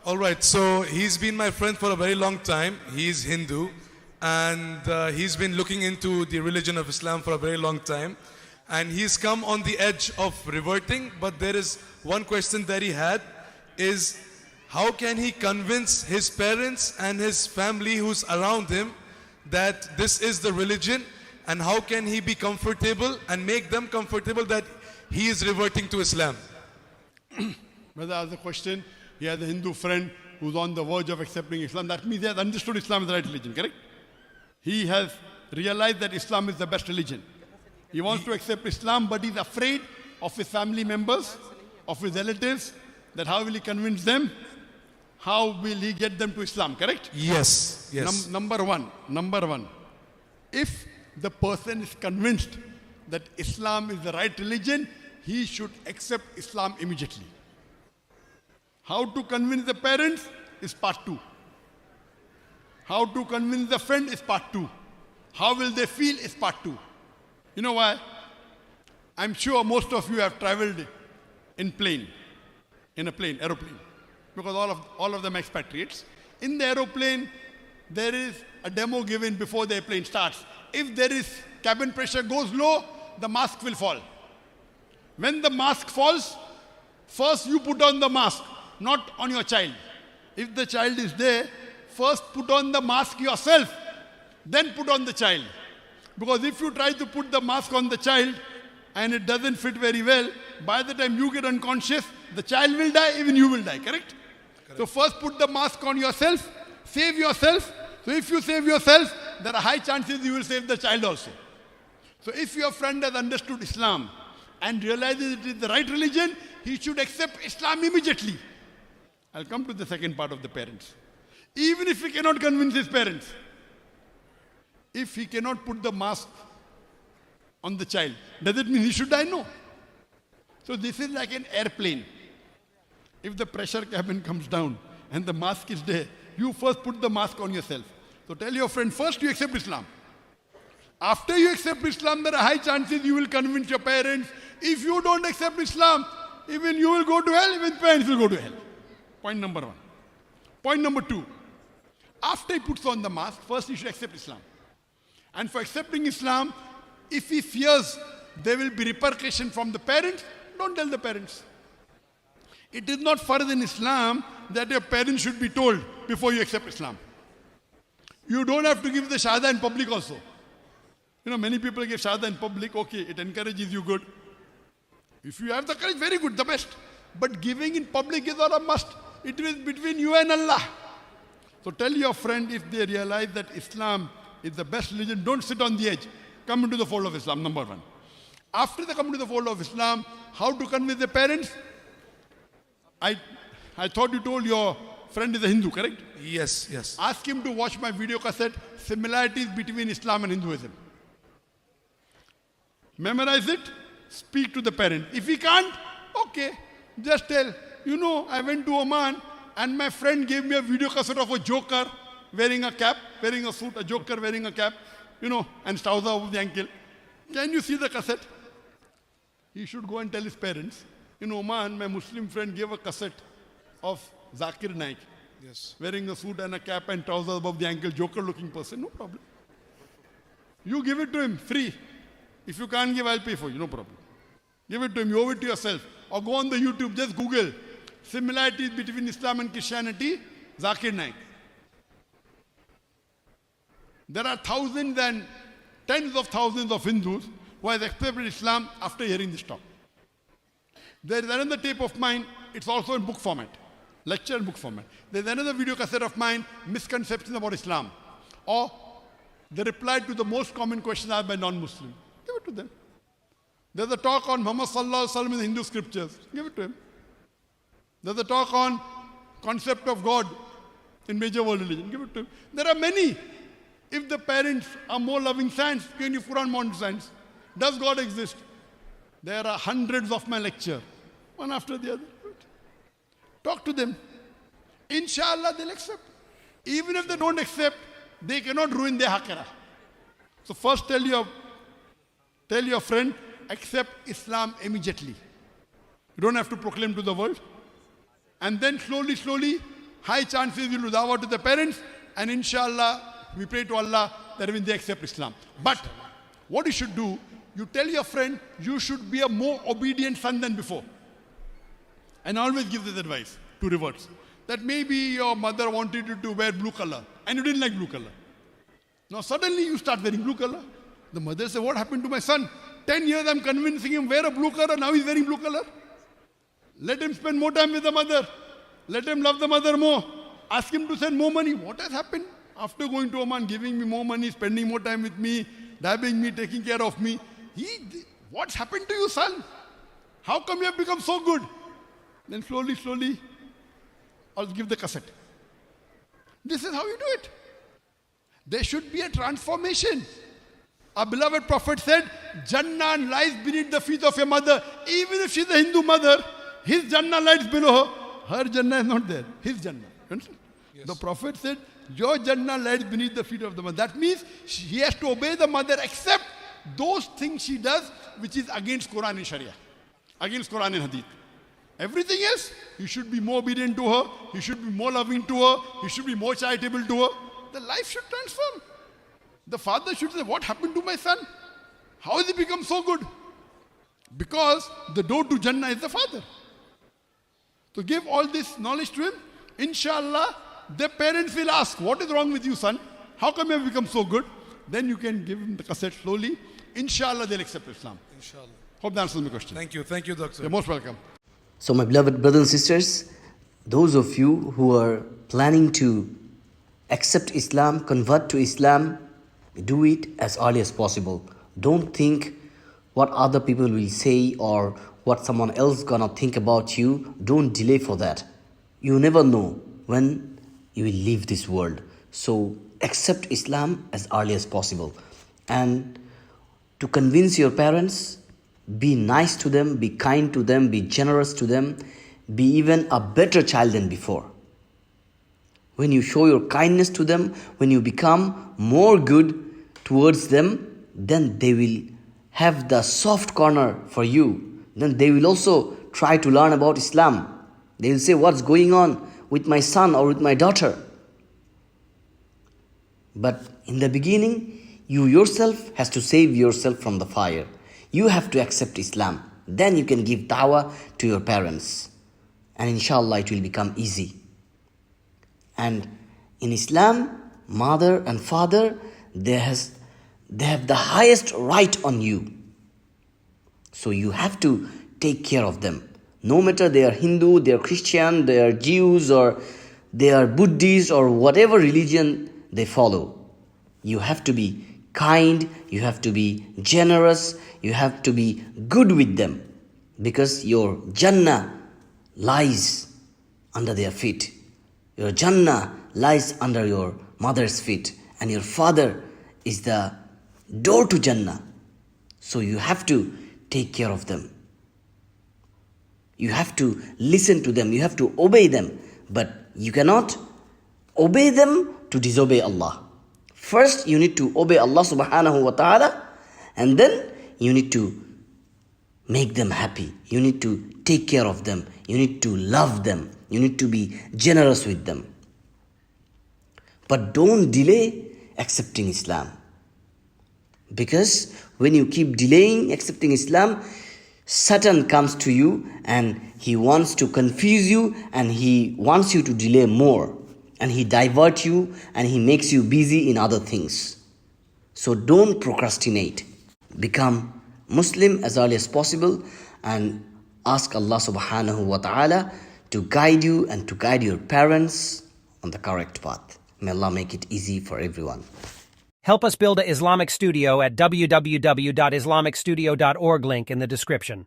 All right, so he's been my friend for a very long time. He's Hindu, and he's been looking into the religion of Islam for a very long time. And he's come on the edge of reverting, but there is one question that he had is how can he convince his parents and his family who's around him that this is the religion, and how can he be comfortable and make them comfortable that he is reverting to Islam? Brother asked the question, he has a Hindu friend who's on the verge of accepting Islam. That means he has understood Islam is the right religion, correct? He has realized that Islam is the best religion. He wants to accept Islam, but he's afraid of his family members, of his relatives, that how will he convince them? How will he get them to Islam, correct? Yes, yes. Number one. If the person is convinced that Islam is the right religion, he should accept Islam immediately. How to convince the parents is part 2. How to convince the friend is part 2. How will they feel is part 2. You know why? I'm sure most of you have traveled in aeroplane, because all of them expatriates. In the aeroplane, there is a demo given before the airplane starts. If there is cabin pressure goes low, the mask will fall. When the mask falls, first you put on the mask, not on your child. If the child is there, first put on the mask yourself, then put on the child. Because if you try to put the mask on the child and it doesn't fit very well, by the time you get unconscious, the child will die, even you will die, correct? So first put the mask on yourself, save yourself. So if you save yourself, there are high chances you will save the child also. So if your friend has understood Islam and realizes it is the right religion, he should accept Islam immediately. I'll come to the second part of the parents. Even if he cannot convince his parents, if he cannot put the mask on the child, does it mean he should die? No. So this is like an airplane. If the pressure cabin comes down and the mask is there, you first put the mask on yourself. So tell your friend, first you accept Islam. After you accept Islam, there are high chances you will convince your parents. If you don't accept Islam, even you will go to hell, even parents will go to hell. Point number 1. Point number 2. After he puts on the mask, first he should accept Islam. And for accepting Islam, if he fears there will be repercussion from the parents, don't tell the parents. It is not further in Islam that your parents should be told before you accept Islam. You don't have to give the shahada in public also. You know, many people give shahada in public, okay, it encourages you good. If you have the courage, very good, the best. But giving in public is not a must. It is between you and Allah. So tell your friend, if they realize that Islam is the best religion, don't sit on the edge. Come into the fold of Islam, number 1. After they come into the fold of Islam, how to convince the parents? I thought you told your friend is a Hindu, correct? Yes, yes. Ask him to watch my video cassette, Similarities Between Islam and Hinduism. Memorize it, speak to the parent. If he can't, okay, just tell, you know, I went to Oman and my friend gave me a video cassette of a joker wearing a cap, wearing a suit, a joker wearing a cap, you know, and trouser over the ankle. Can you see the cassette? He should go and tell his parents. In Oman, my Muslim friend gave a cassette of Zakir Naik. Yes. Wearing a suit and a cap and trousers above the ankle, joker looking person, no problem. You give it to him free. If you can't give, I'll pay for you, no problem. Give it to him, you owe it to yourself. Or go on the YouTube, just Google similarities between Islam and Christianity, Zakir Naik. There are thousands and tens of thousands of Hindus who have accepted Islam after hearing this talk. There is another tape of mine, it's also in book format, lecture and book format. There's another video cassette of mine, Misconceptions About Islam, or the reply to the most common questions asked by non-Muslims. Give it to them. There's a talk on Muhammad Sallallahu Alaihi Wasallam in the Hindu scriptures. Give it to him. There's a talk on concept of God in major world religion. Give it to him. There are many. If the parents are more loving science, can you put on more science? Does God exist? There are hundreds of my lecture, one after the other. Talk to them. Inshallah, they'll accept. Even if they don't accept, they cannot ruin their hakara. So first tell your friend, accept Islam immediately. You don't have to proclaim to the world. And then slowly, high chances you'll do dawah to the parents, and inshallah, we pray to Allah that when they accept Islam. But what you should do, you tell your friend, you should be a more obedient son than before. And always give this advice to reverts. That maybe your mother wanted you to wear blue color, and you didn't like blue color. Now suddenly you start wearing blue color. The mother says, what happened to my son? 10 years I'm convincing him wear a blue color, now he's wearing blue color. Let him spend more time with the mother. Let him love the mother more. Ask him to send more money. What has happened? After going to Oman, giving me more money, spending more time with me, dabbing me, taking care of me. What's happened to you, son? How come you have become so good? Then slowly, I'll give the cassette. This is how you do it. There should be a transformation. Our beloved Prophet said, Jannah lies beneath the feet of your mother. Even if she's a Hindu mother, his Jannah lies below her. Her Jannah is not there. His Jannah. Yes. The Prophet said, your Jannah lies beneath the feet of the mother. That means he has to obey the mother except those things she does which is against Quran and Sharia. Against Quran and Hadith. Everything else, he should be more obedient to her. He should be more loving to her. He should be more charitable to her. The life should transform. The father should say, what happened to my son? How has he become so good? Because the door to Jannah is the father. So give all this knowledge to him. Inshallah, the parents will ask, what is wrong with you, son? How come you have become so good? Then you can give him the cassette slowly. Inshallah, they'll accept Islam. Inshallah. Hope that answers my question. Thank you, Doctor. You're most welcome. So my beloved brothers and sisters, those of you who are planning to accept Islam, convert to Islam, do it as early as possible. Don't think what other people will say or what someone else gonna think about you. Don't delay for that. You never know when you will leave this world. So accept Islam as early as possible. And to convince your parents, be nice to them, be kind to them, be generous to them, be even a better child than before. When you show your kindness to them, when you become more good towards them, then they will have the soft corner for you. Then they will also try to learn about Islam. They will say, what's going on with my son or with my daughter? But in the beginning, you yourself has to save yourself from the fire. You have to accept Islam. Then you can give dawah to your parents. And inshallah, it will become easy. And in Islam, mother and father, they have the highest right on you. So you have to take care of them. No matter they are Hindu, they are Christian, they are Jews, or they are Buddhists, or whatever religion they follow. You have to be kind, you have to be generous, you have to be good with them. Because your Jannah lies under their feet. Your Jannah lies under your mother's feet. And your father is the door to Jannah. So you have to take care of them. You have to listen to them. You have to obey them. But you cannot obey them to disobey Allah. First, you need to obey Allah subhanahu wa ta'ala. And then you need to make them happy. You need to take care of them. You need to love them. You need to be generous with them. But don't delay accepting Islam. Because when you keep delaying accepting Islam, Satan comes to you and he wants to confuse you and he wants you to delay more. And he diverts you and he makes you busy in other things. So don't procrastinate. Become Muslim as early as possible and ask Allah subhanahu wa ta'ala to guide you and to guide your parents on the correct path. May Allah make it easy for everyone. Help us build an Islamic studio at www.islamicstudio.org, link in the description.